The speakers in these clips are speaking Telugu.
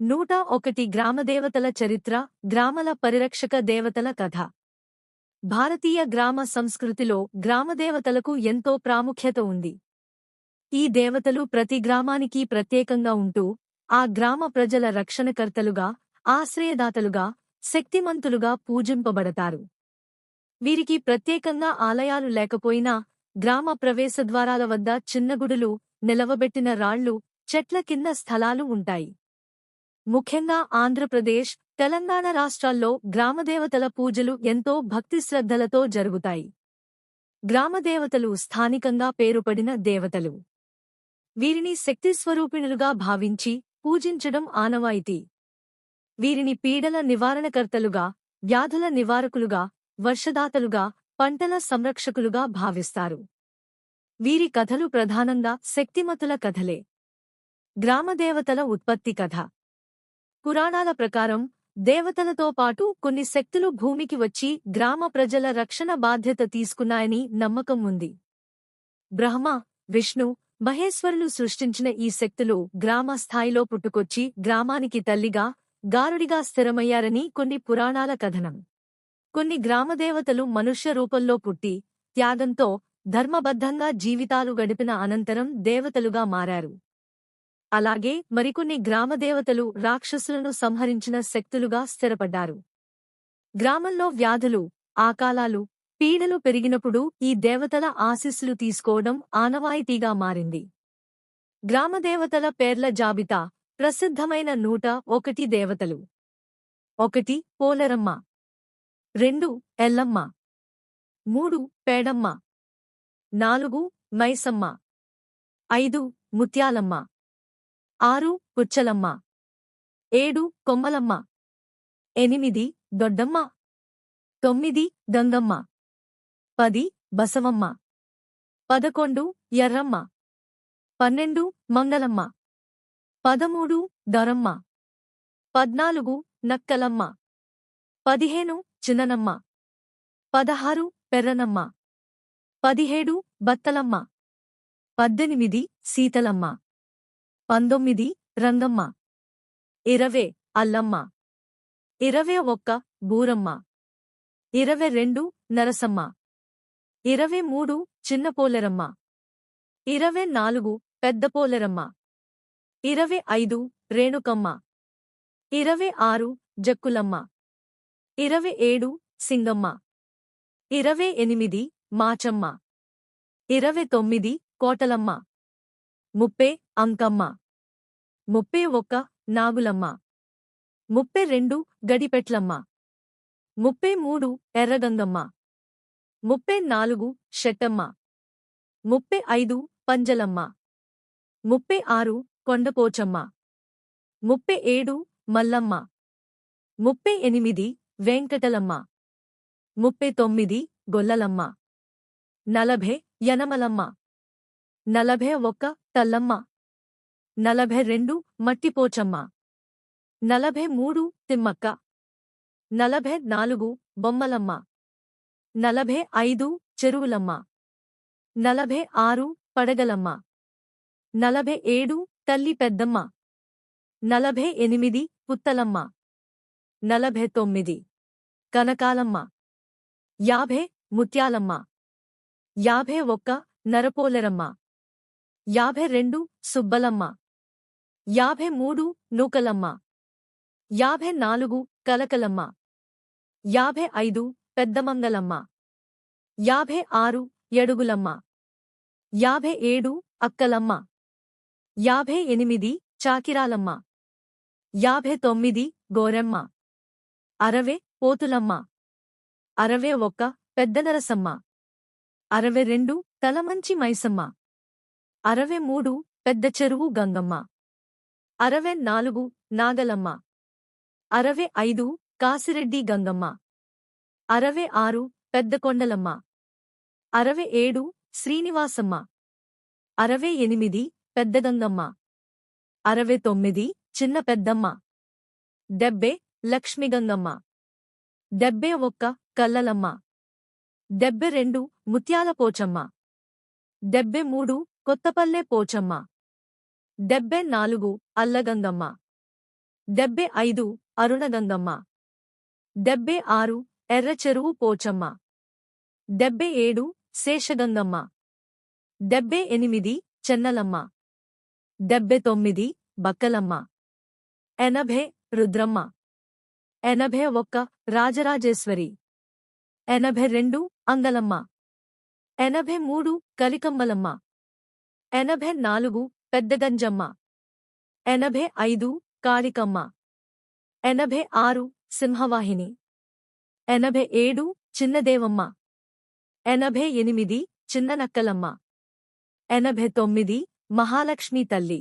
101 గ్రామదేవతల చరిత్ర. గ్రామల పరిరక్షక దేవతల కథ. భారతీయ గ్రామ సంస్కృతిలో గ్రామదేవతలకు ఎంతో ప్రాముఖ్యత ఉంది. ఈ దేవతలు ప్రతి గ్రామానికి ప్రత్యేకంగా ఉంటూ, ఆ గ్రామ ప్రజల రక్షణకర్తలుగా, ఆశ్రయదాతలుగా, శక్తిమంతులుగా పూజింపబడతారు. వీరికి ప్రత్యేకంగా ఆలయాలు లేకపోయినా, గ్రామ ప్రవేశద్వారాల వద్ద చిన్న గుడులు, నిలవబెట్టిన రాళ్లు, చెట్ల కింద స్థలాలు ఉంటాయి. ముఖ్యంగా ఆంధ్రప్రదేశ్, తెలంగాణ రాష్ట్రాల్లో గ్రామదేవతల పూజలు ఎంతో భక్తిశ్రద్ధలతో జరుగుతాయి. గ్రామదేవతలు స్థానికంగా పేరుపడిన దేవతలు. వీరిని శక్తిస్వరూపిణులుగా భావించి పూజించడం ఆనవాయితీ. వీరిని పీడల నివారణకర్తలుగా, వ్యాధుల నివారకులుగా, వర్షదాతలుగా, పంటల సంరక్షకులుగా భావిస్తారు. వీరి కథలు ప్రధానంగా శక్తిమతుల కథలే. గ్రామదేవతల ఉత్పత్తి కథ. పురాణాల ప్రకారం దేవతలతో పాటు కొన్ని శక్తులు భూమికి వచ్చి గ్రామ ప్రజల రక్షణ బాధ్యత తీసుకున్నాయని నమ్మకం ఉంది. బ్రహ్మ, విష్ణు, మహేశ్వరులు సృష్టించిన ఈ శక్తులు గ్రామ స్థాయిలో పుట్టుకొచ్చి గ్రామానికి తల్లిగా, గారుడిగా స్థిరమయ్యారని కొన్ని పురాణాల కథనం. కొన్ని గ్రామదేవతలు మనుష్య రూపంలో పుట్టి, త్యాగంతో, ధర్మబద్ధంగా జీవితాలు గడిపిన అనంతరం దేవతలుగా మారారు. అలాగే మరికొన్ని గ్రామదేవతలు రాక్షసులను సంహరించిన శక్తులుగా స్థిరపడ్డారు. గ్రామంలో వ్యాధులు, ఆకాలాలు, పీడలు పెరిగినప్పుడు ఈ దేవతల ఆశీస్సులు తీసుకోవడం ఆనవాయితీగా మారింది. గ్రామదేవతల పేర్ల జాబితా. ప్రసిద్ధమైన 101 దేవతలు. 1 పోలేరమ్మ, 2 ఎల్లమ్మ, 3 పేడమ్మ, 4 మైసమ్మ, 5 ముత్యాలమ్మ, 6 పుచ్చలమ్మ, 7 కొమ్మలమ్మ, 8 దొడ్డమ్మ, 9 గంగమ్మ, 10 బసవమ్మ, 11 ఎర్రమ్మ, 12 మంగళమ్మ, 13 దొరమ్మ, 14 నక్కలమ్మ, 15 చిన్ననమ్మ, 16 పెర్రనమ్మ, 17 బత్తలమ్మ, 18 సీతలమ్మ, 19 రంగమ్మ, 20 అల్లమ్మ, 21 బూరమ్మ, 22 నరసమ్మ, 23 చిన్నపోలేరమ్మ, 24 పెద్దపోలేరమ్మ, 25 రేణుకమ్మ, 26 జక్కులమ్మ, 27 సింగమ్మ, 28 మాచమ్మ, 29 కోటలమ్మ, 30 అంకమ్మ, 31 నాగులమ్మ, 32 గడిపెట్లమ్మ, 33 ఎర్రగంగమ్మ, 34 షెట్టమ్మ, 35 పంజలమ్మ, 36 కొండపోచమ్మ, 37 మల్లమ్మ, 38 వెంకటలమ్మ, 39 గొల్లలమ్మ, 40 యనమలమ్మ, 41 తల్లమ్మ, 42 మట్టిపోచమ్మ, 43 తిమ్మక్క, 44 బొమ్మలమ్మ, 45 చెరువులమ్మ, 46 పడగలమ్మ, 47 తల్లి పెద్దమ్మ, 48 పుత్తలమ్మ, 49 కనకాలమ్మ, 50 ముత్యాలమ్మ, 51 నరపోలేరమ్మ, 52 సుబ్బలమ్మ, 53 నూకలమ్మ, 54 కలకలమ్మ, 55 పెద్దమంగళమ్మ, 56 యడుగులమ్మ, 57 అక్కలమ్మ, 58 చాకిరాలమ్మ, 59 గోరెమ్మ, 60 పోతులమ్మ, 61 పెద్దనరసమ్మ, 62 తలమంచి మైసమ్మ, 63 పెద్ద చెరువు గంగమ్మ, 64 నాగలమ్మ, 65 కాసిరెడ్డి గంగమ్మ, 66 పెద్దకొండలమ్మ, 67 శ్రీనివాసమ్మ, 68 పెద్దగంగమ్మ, 69 చిన్న పెద్దమ్మ, 70 లక్ష్మిగంగమ్మ, 71 కల్లలమ్మ, 72 ముత్యాల పోచమ్మ, 73 కొత్తపల్లె పోచమ్మ, 74 అల్లగంగమ్మ. 75 అరుణగంగమ్మ 76 ఎర్రచెరువు పోచమ్మ 77 శేషగంగమ్మ 78 చెన్నలమ్మ 79 బక్కలమ్మ 80 రుద్రమ్మ 81 రాజరాజేశ్వరి 82 అంగలమ్మ 83 కలికమ్మలమ్మ 84 పెద్దగంజమ్మ 85 కాళికమ్మ 86 సింహవాహిని 87 చిన్నదేవమ్మ 88 చిన్ననక్కలమ్మ 89 మహాలక్ష్మీ తల్లి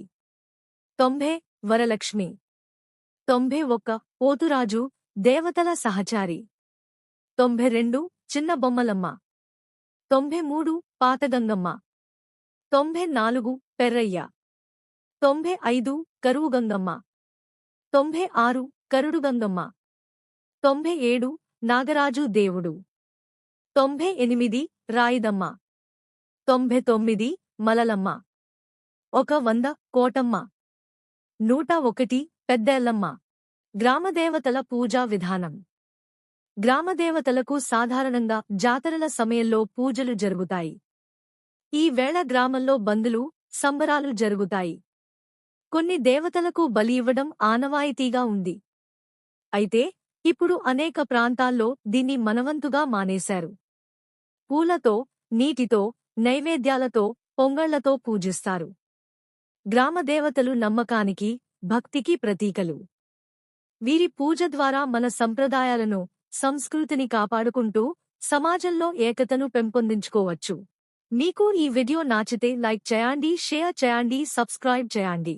90 వరలక్ష్మి 91 పోతురాజు దేవతల సహచారి 92 చిన్న బొమ్మలమ్మ 93 పాతగంగమ్మ 94 పెర్రయ్య 95 కరువుగంగమ్మ 96 కరుడుగంగమ్మ 97 నాగరాజు దేవుడు 98 రాయిదమ్మ 99 మలలమ్మ 100 కోటమ్మ 101 పెద్దేల్లమ్మ గ్రామదేవతల పూజా విధానం గ్రామదేవతలకు సాధారణంగా జాతరల సమయంలో పూజలు జరుగుతాయి. ఈ వేళ గ్రామంలో బందులు, సంబరాలు జరుగుతాయి. కొన్ని దేవతలకు బలి ఇవ్వడం ఆనవాయితీగా ఉంది. అయితే ఇప్పుడు అనేక ప్రాంతాల్లో దీన్ని మనవంతుగా మానేశారు. పూలతో, నీటితో, నైవేద్యాలతో, పొంగళ్లతో పూజిస్తారు. గ్రామదేవతలు నమ్మకానికి, భక్తికి ప్రతీకలు. వీరి పూజ ద్వారా మన సంప్రదాయాలను, సంస్కృతిని కాపాడుకుంటూ సమాజంలో ఏకతను పెంపొందించుకోవచ్చు. మీకు ఈ వీడియో నచ్చితే లైక్ చేయండి, షేర్ చేయండి, సబ్స్క్రైబ్ చేయండి.